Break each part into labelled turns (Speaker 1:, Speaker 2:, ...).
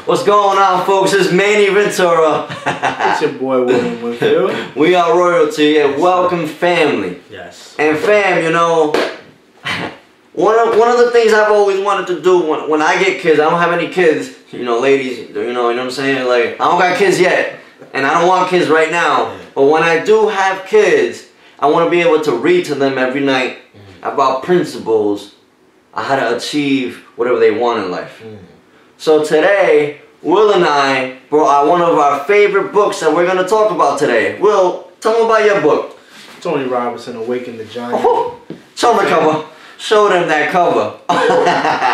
Speaker 1: What's going on, folks? It's Manny Ventura.
Speaker 2: It's your boy William Winfield.
Speaker 1: We are royalty and welcome family.
Speaker 2: Yes.
Speaker 1: And fam, you know, one of the things I've always wanted to do when I get kids, I don't have any kids, you know, ladies, you know what I'm saying? Like, I don't got kids yet, and I don't want kids right now. But when I do have kids, I want to be able to read to them every night about principles on how to achieve whatever they want in life. So today, Will and I brought out one of our favorite books that we're going to talk about today. Will, tell them about your book.
Speaker 2: Tony Robinson, Awaken the Giant.
Speaker 1: Oh, show them the cover. Show them that cover.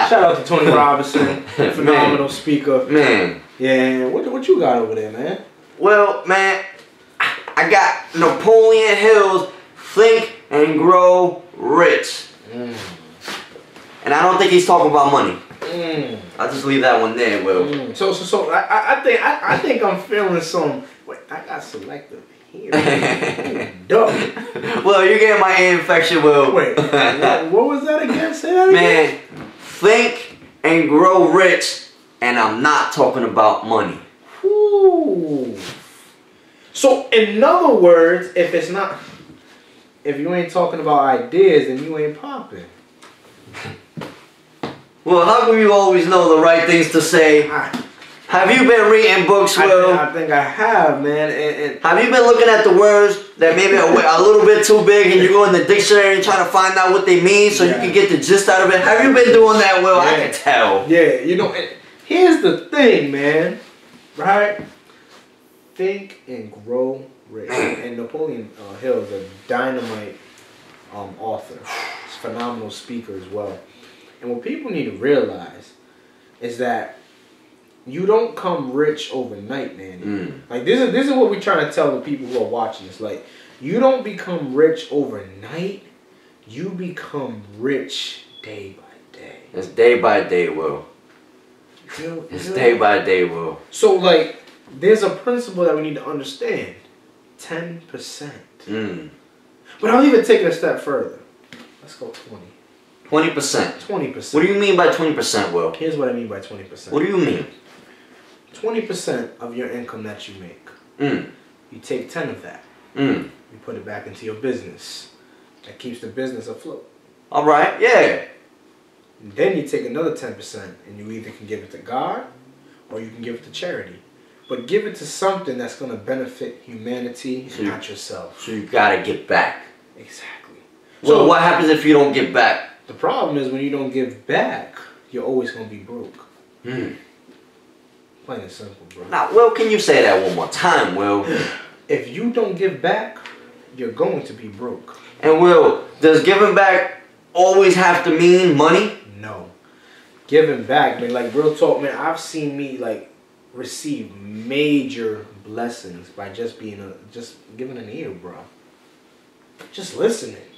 Speaker 2: Shout out to Tony Robinson, phenomenal speaker.
Speaker 1: Man.
Speaker 2: Yeah, what you got over there, man?
Speaker 1: Well, man, I got Napoleon Hill's Think and Grow Rich. And I don't think he's talking about money. I'll just leave that one there, Will.
Speaker 2: So I think I'm feeling some. Wait, I got selective hearing. Duh.
Speaker 1: Well, you're getting my ear infection, Will.
Speaker 2: Wait, what was that again? Say that again.
Speaker 1: Man, think and grow rich, and I'm not talking about money.
Speaker 2: Ooh. So in other words, if you ain't talking about ideas, then you ain't popping.
Speaker 1: Well, how come you always know the right things to say? Have you been reading books, Will?
Speaker 2: I think I have, man. And
Speaker 1: have you been looking at the words that maybe are a little bit too big and you go in the dictionary and try to find out what they mean so you can get the gist out of it? Have you been doing that, Will? I can tell.
Speaker 2: Yeah, you know, here's the thing, man. Right? Think and grow rich. And Napoleon Hill is a dynamite author. He's a phenomenal speaker as well. And what people need to realize is that you don't come rich overnight, man. Like this is what we're trying to tell the people who are watching this. Like, you don't become rich overnight. You become rich day by day.
Speaker 1: It's day by day, Will. It's day by day, Will.
Speaker 2: So, like, there's a principle that we need to understand. 10%. But I'll even take it a step further. Let's go 20.
Speaker 1: 20%.
Speaker 2: 20%.
Speaker 1: What do you mean by 20%, Will?
Speaker 2: Here's what I mean by 20%.
Speaker 1: What do you mean?
Speaker 2: 20% of your income that you make. You take 10 of that. You put it back into your business. That keeps the business afloat.
Speaker 1: All right, yeah.
Speaker 2: And then you take another 10% and you either can give it to God or you can give it to charity. But give it to something that's going to benefit humanity and not yourself. So
Speaker 1: you got to get back.
Speaker 2: Exactly.
Speaker 1: So
Speaker 2: So
Speaker 1: what happens if you don't get back?
Speaker 2: The problem is when you don't give back, you're always going to be broke. Plain and simple, bro.
Speaker 1: Now, Will, can you say that one more time, Will?
Speaker 2: If you don't give back, you're going to be broke.
Speaker 1: And Will, does giving back always have to mean money?
Speaker 2: No. Giving back, man, like real talk, man, I've seen me like receive major blessings by just giving an ear, bro. Just listening.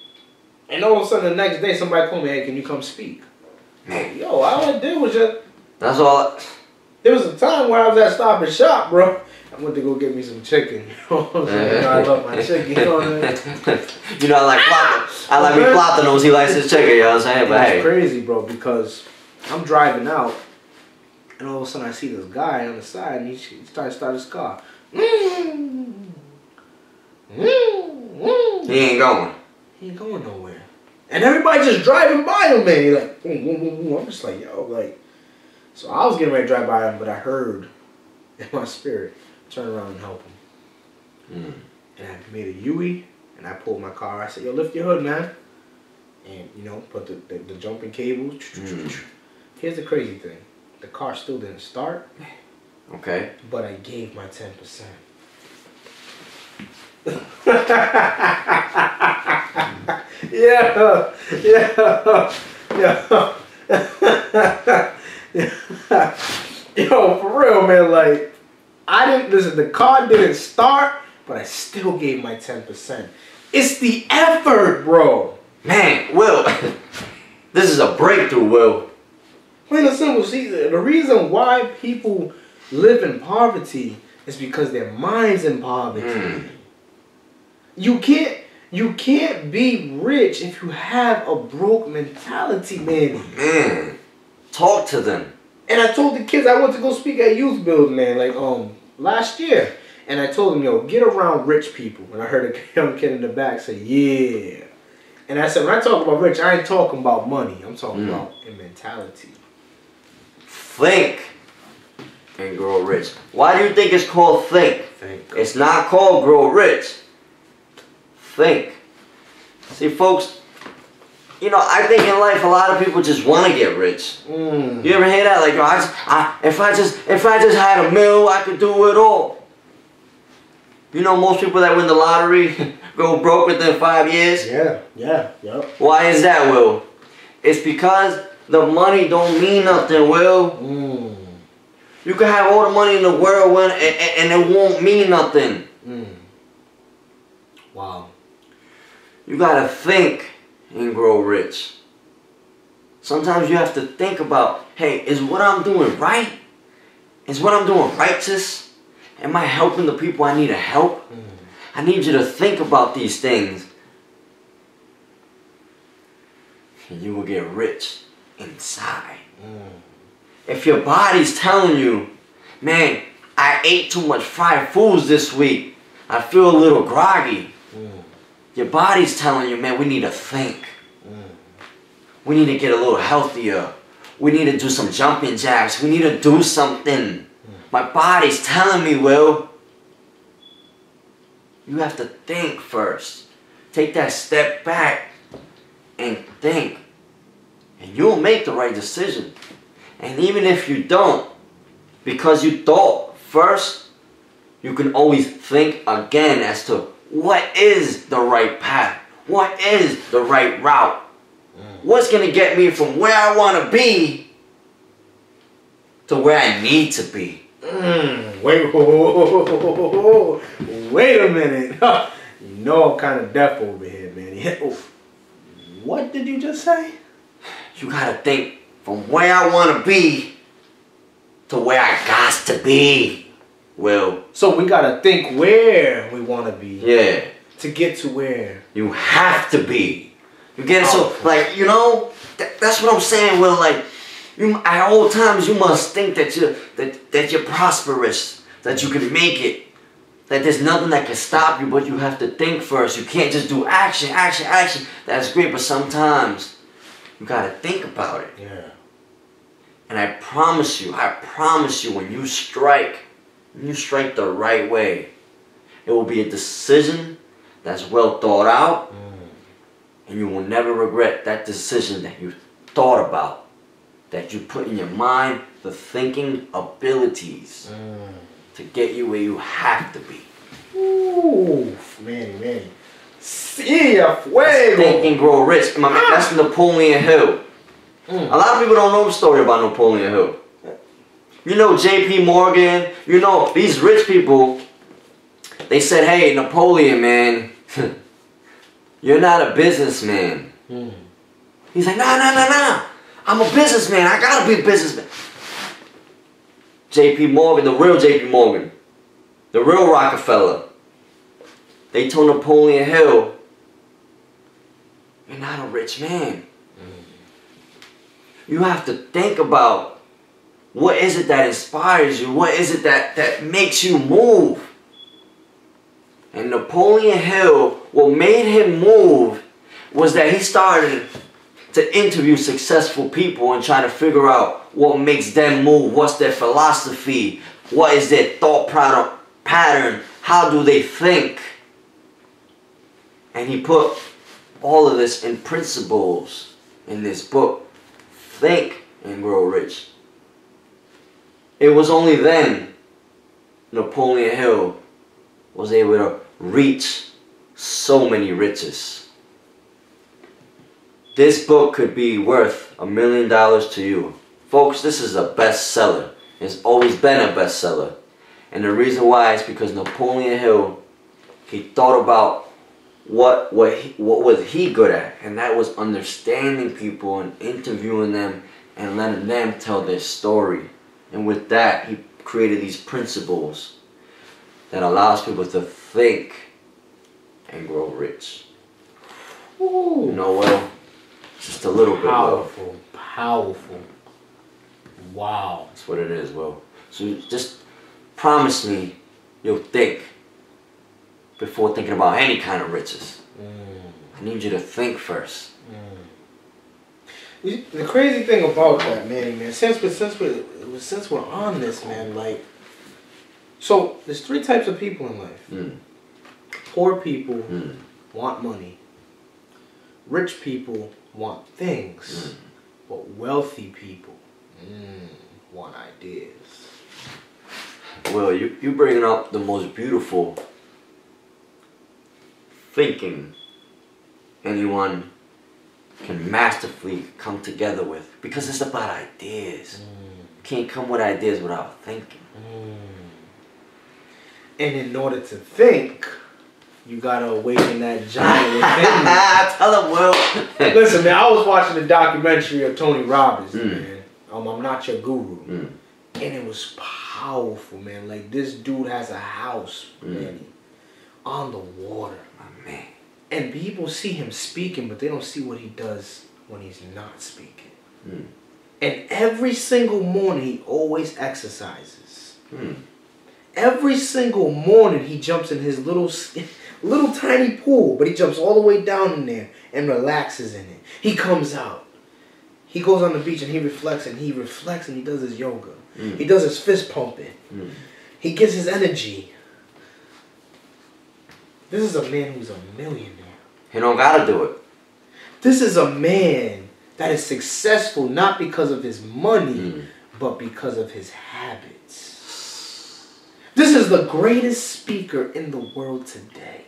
Speaker 2: And all of a sudden the next day somebody called me, hey, can you come speak? Yo, all I did was just...
Speaker 1: That's all.
Speaker 2: There was a time where I was at Stop and Shop, bro. I went to go get me some chicken. You know what I'm saying? You know, I love my chicken. You know what I mean?
Speaker 1: You know, I like Plata. I like me Platanos. He likes his chicken, you know what I'm saying? But hey.
Speaker 2: It's crazy, bro, because I'm driving out, and all of a sudden I see this guy on the side, and he started to start his car.
Speaker 1: He ain't going.
Speaker 2: He ain't going nowhere. And everybody just driving by him, man. He like, boom, boom, boom, boom. I'm just like, yo, like. So I was getting ready to drive by him, but I heard in my spirit, turn around and help him. And I made a U-E, and I pulled my car. I said, yo, lift your hood, man. And, you know, put the jumping cables. Here's the crazy thing. The car still didn't start.
Speaker 1: Okay.
Speaker 2: But I gave my 10%. Yeah. Yo, for real, man, like, the car didn't start, but I still gave my 10%. It's the effort, bro.
Speaker 1: Man, Will, this is a breakthrough, Will.
Speaker 2: Plain and simple. See, the reason why people live in poverty is because their mind's in poverty. You can't be rich if you have a broke mentality, man.
Speaker 1: Talk to them.
Speaker 2: And I told the kids I went to go speak at youth building, man, like last year. And I told them, yo, get around rich people. And I heard a young kid in the back say, yeah. And I said, when I talk about rich, I ain't talking about money. I'm talking about a mentality.
Speaker 1: Think and grow rich. Why do you think it's called think? It's not called grow rich. Think. See, folks, you know, I think in life a lot of people just want to get rich. You ever hear that? Like, yo, if I just had $1 million, I could do it all. You know, most people that win the lottery go broke within 5 years.
Speaker 2: Yeah.
Speaker 1: Why is that, Will? It's because the money don't mean nothing, Will. You can have all the money in the world and it won't mean nothing.
Speaker 2: Wow.
Speaker 1: You gotta think and grow rich. Sometimes you have to think about, hey, is what I'm doing right? Is what I'm doing righteous? Am I helping the people I need to help? I need you to think about these things. And you will get rich inside. If your body's telling you, man, I ate too much fried foods this week, I feel a little groggy. Your body's telling you, man, we need to think. We need to get a little healthier. We need to do some jumping jacks. We need to do something. My body's telling me, Will. You have to think first. Take that step back and think. And you'll make the right decision. And even if you don't, because you thought first, you can always think again as to what is the right path? What is the right route? What's going to get me from where I want to be to where I need to be?
Speaker 2: Wait a minute. You know I'm kind of deaf over here, man. What did you just say?
Speaker 1: You got to think from where I want to be to where I got to be, Will.
Speaker 2: So we got to think where we want to be.
Speaker 1: Yeah.
Speaker 2: To get to where?
Speaker 1: You have to be. You get it? So, like, you know, that's what I'm saying, Will. Like, at all times, you must think that you're prosperous, that you can make it, that there's nothing that can stop you, but you have to think first. You can't just do action. That's great, but sometimes you gotta think about it.
Speaker 2: Yeah.
Speaker 1: And I promise you, when you strike the right way, it will be a decision that's well thought out, and you will never regret that decision that you thought about. That you put in your mind, the thinking abilities to get you where you have to be.
Speaker 2: Ooh, Manny. See ya, fuego.
Speaker 1: Think and grow rich. My man, that's Napoleon Hill. A lot of people don't know the story about Napoleon Hill. You know J.P. Morgan, you know these rich people, they said, hey, Napoleon, man, you're not a businessman. He's like, nah. I'm a businessman. I gotta be a businessman. J.P. Morgan, the real J.P. Morgan, the real Rockefeller, they told Napoleon Hill, you're not a rich man. You have to think about what is it that inspires you? What is it that makes you move? And Napoleon Hill, what made him move was that he started to interview successful people and try to figure out what makes them move, what's their philosophy, what is their thought pattern, how do they think. And he put all of this in principles in this book, Think and Grow Rich. It was only then Napoleon Hill was able to reach so many riches. This book could be worth $1 million to you. Folks, this is a bestseller. It's always been a bestseller. And the reason why is because Napoleon Hill, he thought about what was he good at, and that was understanding people and interviewing them and letting them tell their story. And with that, he created these principles that allows people to think and grow rich.
Speaker 2: Ooh.
Speaker 1: You know, well, just a little bit.
Speaker 2: Powerful. Wow.
Speaker 1: That's what it is, Will. So just promise me you'll think before thinking about any kind of riches. I need you to think first.
Speaker 2: The crazy thing about that, man, since we're on this, man, like, so there's 3 types of people in life. Poor people want money. Rich people want things. But wealthy people want ideas.
Speaker 1: Well, you bringing up the most beautiful thinking anyone can masterfully come together with, because it's about ideas. You can't come with ideas without thinking.
Speaker 2: And in order to think, you gotta awaken that giant within you.
Speaker 1: Tell him, Will.
Speaker 2: Listen, man, I was watching a documentary of Tony Robbins, man. I'm Not Your Guru. And it was powerful, man. Like, this dude has a house, man, on the water.
Speaker 1: My man.
Speaker 2: And people see him speaking, but they don't see what he does when he's not speaking. And every single morning, he always exercises. Every single morning, he jumps in his little tiny pool, but he jumps all the way down in there and relaxes in it. He comes out. He goes on the beach and he reflects and he does his yoga. He does his fist pumping. He gets his energy. This is a man who's a millionaire.
Speaker 1: He don't gotta do it.
Speaker 2: This is a man that is successful not because of his money, but because of his habits. This is the greatest speaker in the world today.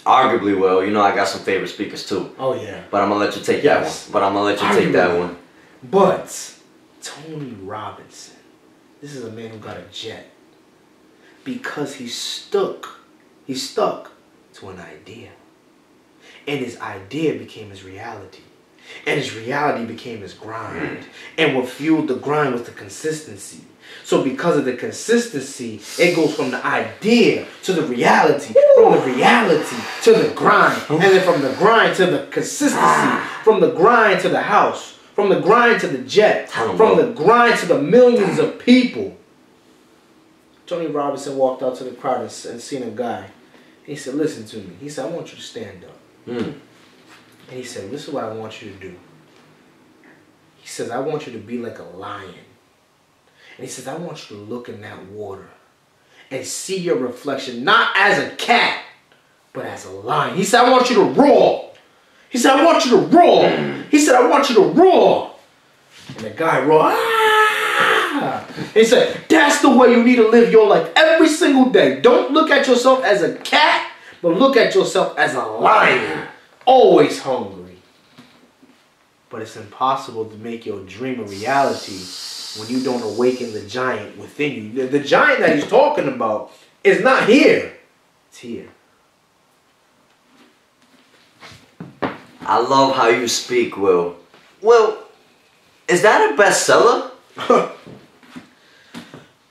Speaker 1: Arguably, Will. You know I got some favorite speakers too.
Speaker 2: Oh yeah.
Speaker 1: But I'm gonna let you take that one.
Speaker 2: But Tony Robinson, this is a man who got a jet because he's stuck to an idea. And his idea became his reality. And his reality became his grind. And what fueled the grind was the consistency. So because of the consistency, it goes from the idea to the reality, from the reality to the grind, and then from the grind to the consistency, from the grind to the house, from the grind to the jet, from the grind to the millions of people. Tony Robinson walked out to the crowd and seen a guy. He said, listen to me. He said, I want you to stand up. And he said, this is what I want you to do. He says, I want you to be like a lion. And he says, I want you to look in that water and see your reflection, not as a cat, but as a lion. He said, I want you to roar. He said, I want you to roar. He said, I want you to roar. And the guy roared, ah! He said, that's the way you need to live your life every single day. Don't look at yourself as a cat, but look at yourself as a lion. Always hungry. But it's impossible to make your dream a reality when you don't awaken the giant within you. The giant that he's talking about is not here. It's here.
Speaker 1: I love how you speak, Will. Will, is that a bestseller?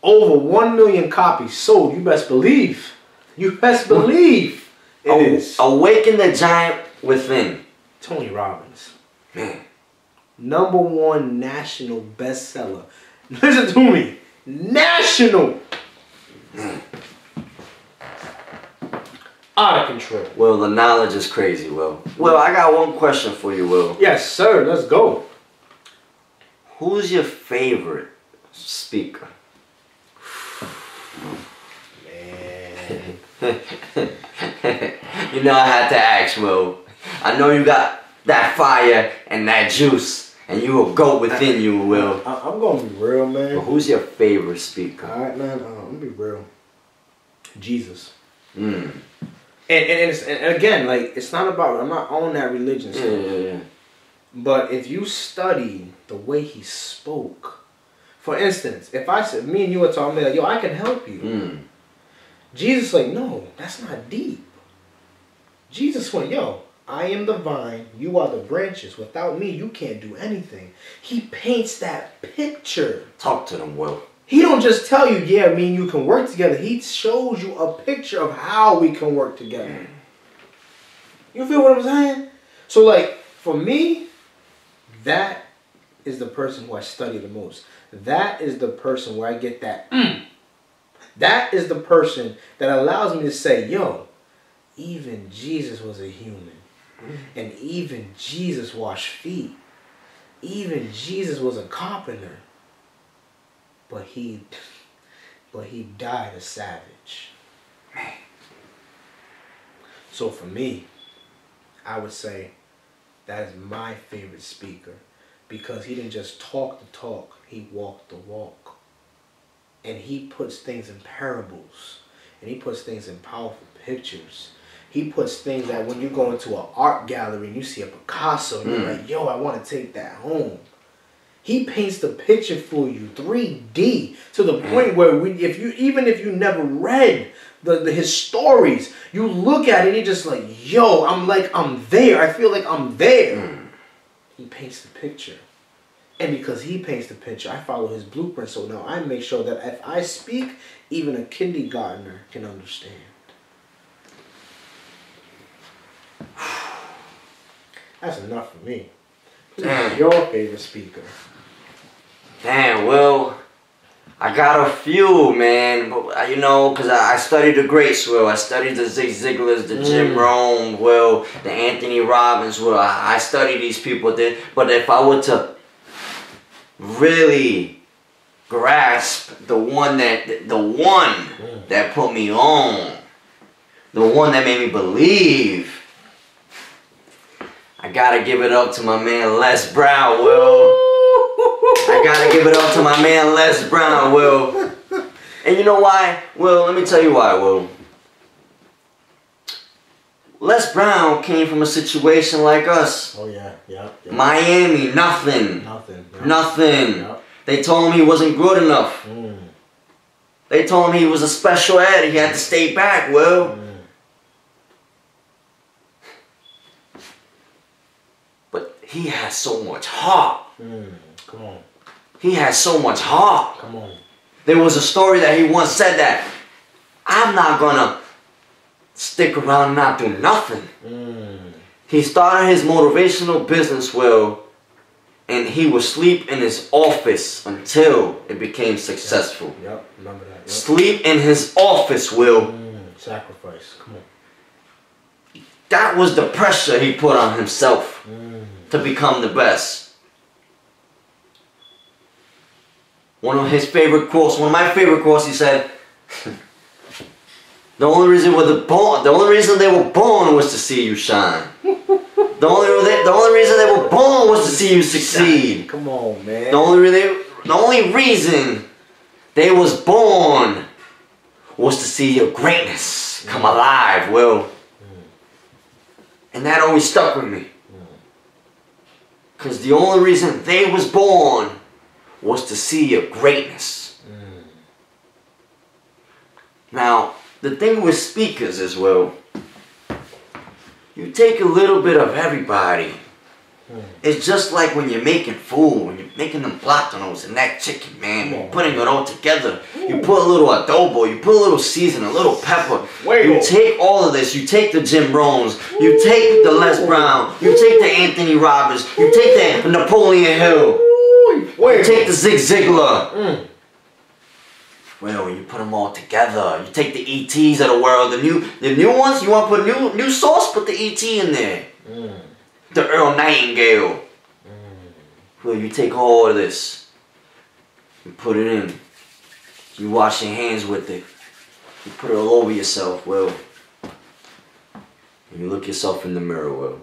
Speaker 2: Over 1 million copies sold. You best believe. You best believe it is.
Speaker 1: Awaken the giant within.
Speaker 2: Tony Robbins.
Speaker 1: Man.
Speaker 2: #1 national bestseller. Listen to me. National. Out of control.
Speaker 1: Well, the knowledge is crazy, Will. Well, I got one question for you, Will.
Speaker 2: Yes, sir. Let's go.
Speaker 1: Who's your favorite speaker?
Speaker 2: Man.
Speaker 1: You know I had to ask, Will. I know you got that fire and that juice, and you a goat within you, Will.
Speaker 2: I'm gonna be real, man.
Speaker 1: But who's your favorite speaker?
Speaker 2: All right, man. I'm gonna be real. Jesus. And again, like, it's not about, I'm not on that religion stuff.
Speaker 1: Yeah.
Speaker 2: But if you study the way he spoke, for instance, if I said, me and you were talking, like, yo, I can help you. Jesus like, no, that's not deep. Jesus went, yo, I am the vine, you are the branches. Without me, you can't do anything. He paints that picture.
Speaker 1: Talk to them, Will.
Speaker 2: He don't just tell you, yeah, me and you can work together. He shows you a picture of how we can work together. You feel what I'm saying? So, like, for me, that is the person who I study the most. That is the person where I get that. That is the person that allows me to say, yo, even Jesus was a human. And even Jesus washed feet. Even Jesus was a carpenter. But he died a savage. So for me, I would say that is my favorite speaker. Because he didn't just talk the talk, he walked the walk. And he puts things in parables. And he puts things in powerful pictures. He puts things that when you go into an art gallery and you see a Picasso, and you're like, yo, I want to take that home. He paints the picture for you, 3D, to the point where even if you never read his stories, you look at it and you're just like, yo, I'm there. I feel like I'm there. He paints the picture. And because he paints the picture, I follow his blueprint. So now I make sure that if I speak, even a kindergartner can understand. That's enough for me. Who's your favorite speaker?
Speaker 1: Damn, well, I got a few, man. But, you know, because I studied the greats, well. I studied the Zig Ziglars, the Jim Rohn, well, the Anthony Robbins, well. I studied these people. But if I were to really grasp the one that put me on, the one that made me believe, I gotta give it up to my man Les Brown, Will. I gotta give it up to my man Les Brown, Will. And you know why? Will, let me tell you why, Will. Les Brown came from a situation like us.
Speaker 2: Oh yeah.
Speaker 1: Miami, nothing.
Speaker 2: Yep.
Speaker 1: They told him he wasn't good enough. They told him he was a special ed. He had to stay back, Will. But he has so much heart.
Speaker 2: Come on.
Speaker 1: He has so much heart.
Speaker 2: Come on.
Speaker 1: There was a story that he once said that I'm not gonna stick around and not do nothing. He started his motivational business, Will, and he would sleep in his office until it became successful.
Speaker 2: Yep. Remember that. Yep.
Speaker 1: Sleep in his office, Will.
Speaker 2: Sacrifice. Come on.
Speaker 1: That was the pressure he put on himself to become the best. One of my favorite quotes, he said, the only reason they were born was to see you shine. The only reason they were born was to see you succeed.
Speaker 2: Come on, man.
Speaker 1: The only reason they was born was to see your greatness come alive, Will. And that always stuck with me. Because the only reason they was born was to see your greatness. Now, the thing with speakers is, well, you take a little bit of everybody. It's just like when you're making food, when you're making them platanos and that chicken, man. You're putting it all together. You put a little adobo, you put a little seasoning, a little pepper. You take all of this. You take the Jim Rohns, you take the Les Brown, you take the Anthony Robbins, you take the Napoleon Hill, you take the Zig Ziglar. Well, when you put them all together, you take the ETs of the world, the new ones. You want to put new sauce? Put the ET in there. The Earl Nightingale. Well, you take all of this, you put it in. You wash your hands with it. You put it all over yourself, Will. And you look yourself in the mirror, Will.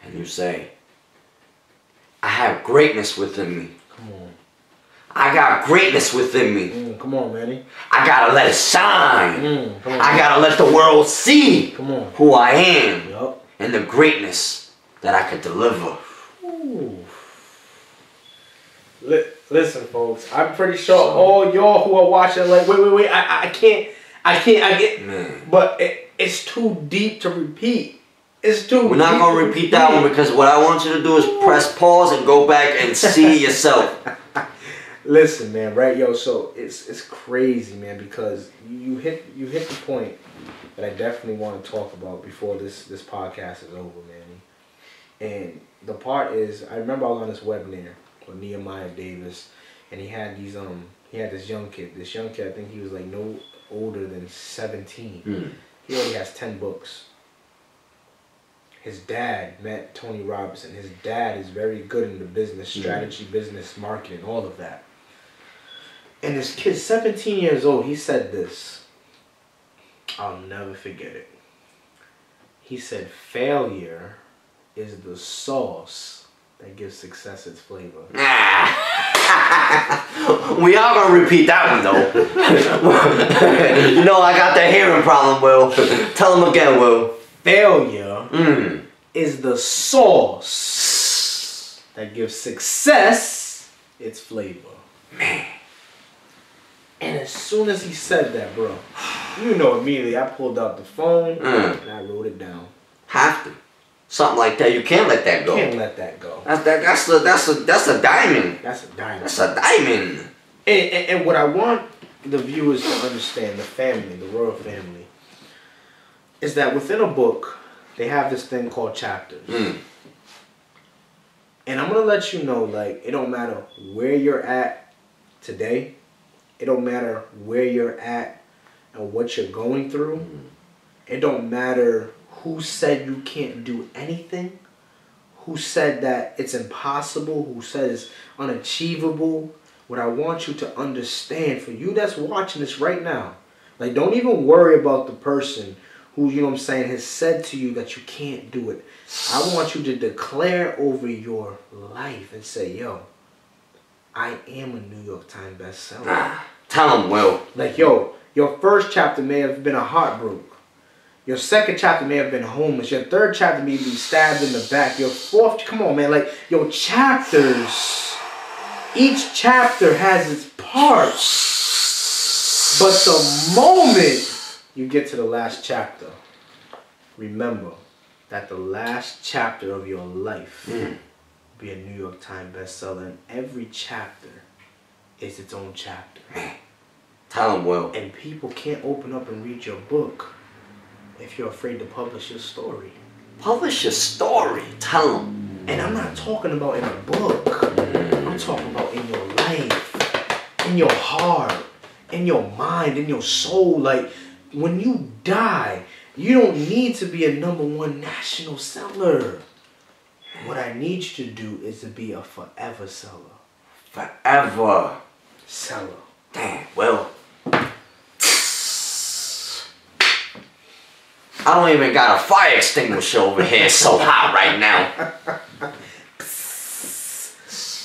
Speaker 1: And you say, I have greatness within me.
Speaker 2: Come on.
Speaker 1: I got greatness within me.
Speaker 2: Come on, Manny.
Speaker 1: I gotta let it shine. I gotta let the world see who I am and the greatness that I could deliver.
Speaker 2: Listen, folks. I'm pretty sure all y'all who are watching, like, wait. I can't.
Speaker 1: Man.
Speaker 2: But it's too deep to repeat. It's too.
Speaker 1: We're not gonna repeat that one because what I want you to do is press pause and go back and see yourself.
Speaker 2: Listen, man, right, yo. So it's crazy, man, because you hit the point that I definitely want to talk about before this podcast is over, man. And the part is, I remember I was on this webinar with Nehemiah Davis, and he had these he had this young kid. This young kid, I think he was like no older than 17. He already has 10 books. His dad met Tony Robinson. His dad is very good in the business strategy, business marketing, all of that. And this kid, 17 years old, he said this. I'll never forget it. He said, failure is the sauce that gives success its flavor.
Speaker 1: We are going to repeat that one, though. You know, I got that hearing problem, Will. Tell him again, Will.
Speaker 2: Failure is the sauce that gives success its flavor.
Speaker 1: Man.
Speaker 2: And as soon as he said that, bro, you know, immediately I pulled out the phone and I wrote it down.
Speaker 1: Have to. Something like that. You can't let that go.
Speaker 2: You can't let that go.
Speaker 1: That's a diamond.
Speaker 2: That's a diamond.
Speaker 1: That's a diamond.
Speaker 2: And what I want the viewers to understand, the family, the royal family, is that within a book, they have this thing called chapters. And I'm going to let you know, like, it don't matter where you're at today. It don't matter where you're at and what you're going through. It don't matter who said you can't do anything, who said that it's impossible, who said it's unachievable. What I want you to understand, for you that's watching this right now, like, don't even worry about the person who, you know what I'm saying, has said to you that you can't do it. I want you to declare over your life and say, yo, I am a New York Times bestseller.
Speaker 1: Tell him, Will.
Speaker 2: Like, yo, your first chapter may have been a heartbreak. Your second chapter may have been homeless. Your third chapter may be stabbed in the back. Your fourth, come on, man. Like, your chapters, each chapter has its parts. But the moment you get to the last chapter, remember that the last chapter of your life be a New York Times bestseller, and every chapter is its own chapter.
Speaker 1: Tell him, Will.
Speaker 2: And people can't open up and read your book if you're afraid to publish your story.
Speaker 1: Publish your story. Tell him.
Speaker 2: And I'm not talking about in a book. I'm talking about in your life, in your heart, in your mind, in your soul. Like, when you die, you don't need to be a #1 national seller. What I need you to do is to be a forever seller.
Speaker 1: Forever
Speaker 2: Seller.
Speaker 1: Damn, Will. I don't even got a fire extinguisher over here. It's so hot right now.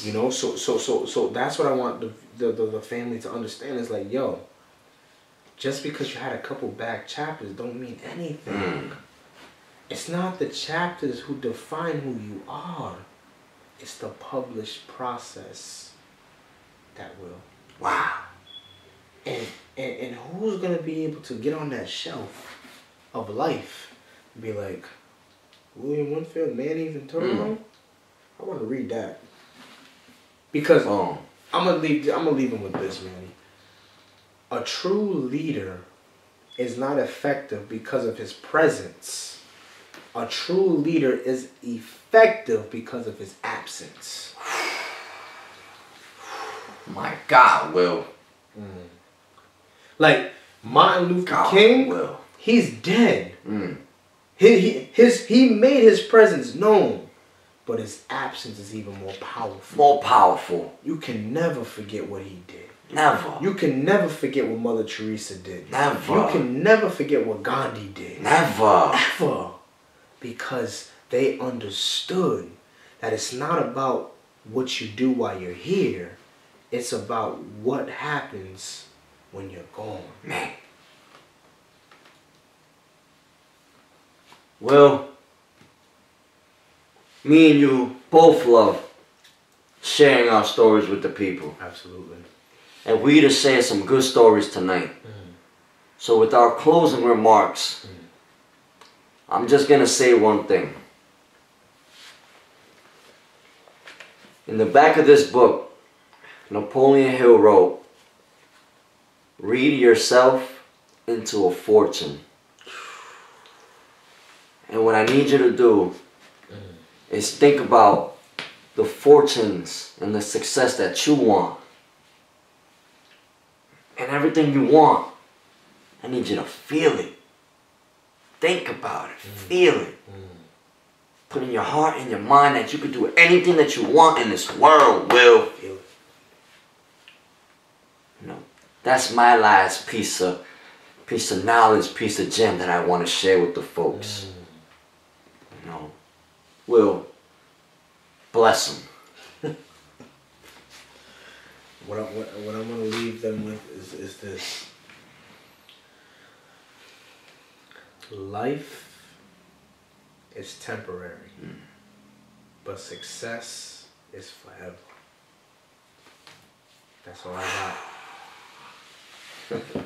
Speaker 2: You know, so that's what I want the family to understand. Is like, yo, just because you had a couple bad chapters don't mean anything. It's not the chapters who define who you are. It's the published process that will.
Speaker 1: Wow.
Speaker 2: And who's gonna be able to get on that shelf of life and be like, William Winfield, Mayonnaise and Turbo? I want to read that. Because I'm gonna leave him with this, man. A true leader is not effective because of his presence. A true leader is effective because of his absence.
Speaker 1: My God, Will.
Speaker 2: Like Martin Luther King,
Speaker 1: Will.
Speaker 2: He's dead. He made his presence known, but his absence is even more powerful.
Speaker 1: More powerful.
Speaker 2: You can never forget what he did.
Speaker 1: Never.
Speaker 2: You can never forget what Mother Teresa did.
Speaker 1: Never.
Speaker 2: You can never forget what Gandhi did.
Speaker 1: Never.
Speaker 2: Ever. Because they understood that it's not about what you do while you're here. It's about what happens when you're gone.
Speaker 1: Man. Well, me and you both love sharing our stories with the people.
Speaker 2: Absolutely.
Speaker 1: And we just shared some good stories tonight. So with our closing remarks, I'm just going to say one thing. In the back of this book, Napoleon Hill wrote, "Read yourself into a fortune." And what I need you to do is think about the fortunes and the success that you want. And everything you want, I need you to feel it. Think about it. Feel it. Put in your heart and your mind that you could do anything that you want in this world, Will.
Speaker 2: Feel it.
Speaker 1: You know, that's my last piece of knowledge, piece of gem that I want to share with the folks. You know, Will, bless them.
Speaker 2: What I'm going to leave them with is this. Life is temporary, but success is forever. That's all I got.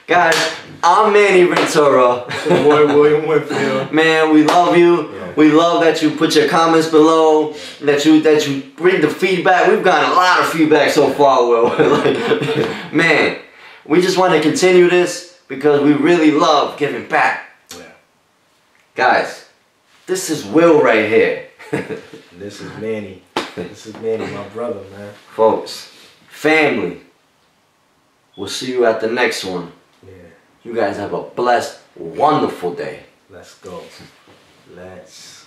Speaker 1: Guys, I'm Manny Ventura.
Speaker 2: It's your boy William Whitfield.
Speaker 1: Man, we love you.
Speaker 2: Yeah.
Speaker 1: We love that you put your comments below. That you bring the feedback. We've gotten a lot of feedback so far, Will. Man, we just want to continue this because we really love giving back.
Speaker 2: Yeah.
Speaker 1: Guys, this is Will right here.
Speaker 2: This is Manny. This is Manny, my brother, man.
Speaker 1: Folks, family. We'll see you at the next one.
Speaker 2: Yeah.
Speaker 1: You guys have a blessed, wonderful day.
Speaker 2: Let's go. Let's